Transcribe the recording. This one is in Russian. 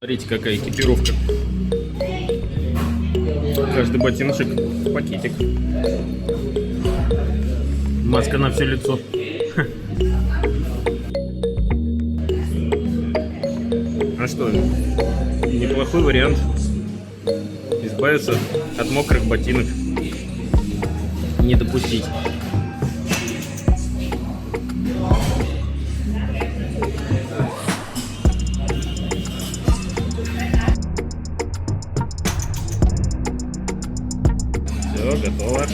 Смотрите, какая экипировка. Каждый ботиночек в пакетик. Маска на все лицо. А что, неплохой вариант избавиться от мокрых ботинок. Не допустить. Все, готово.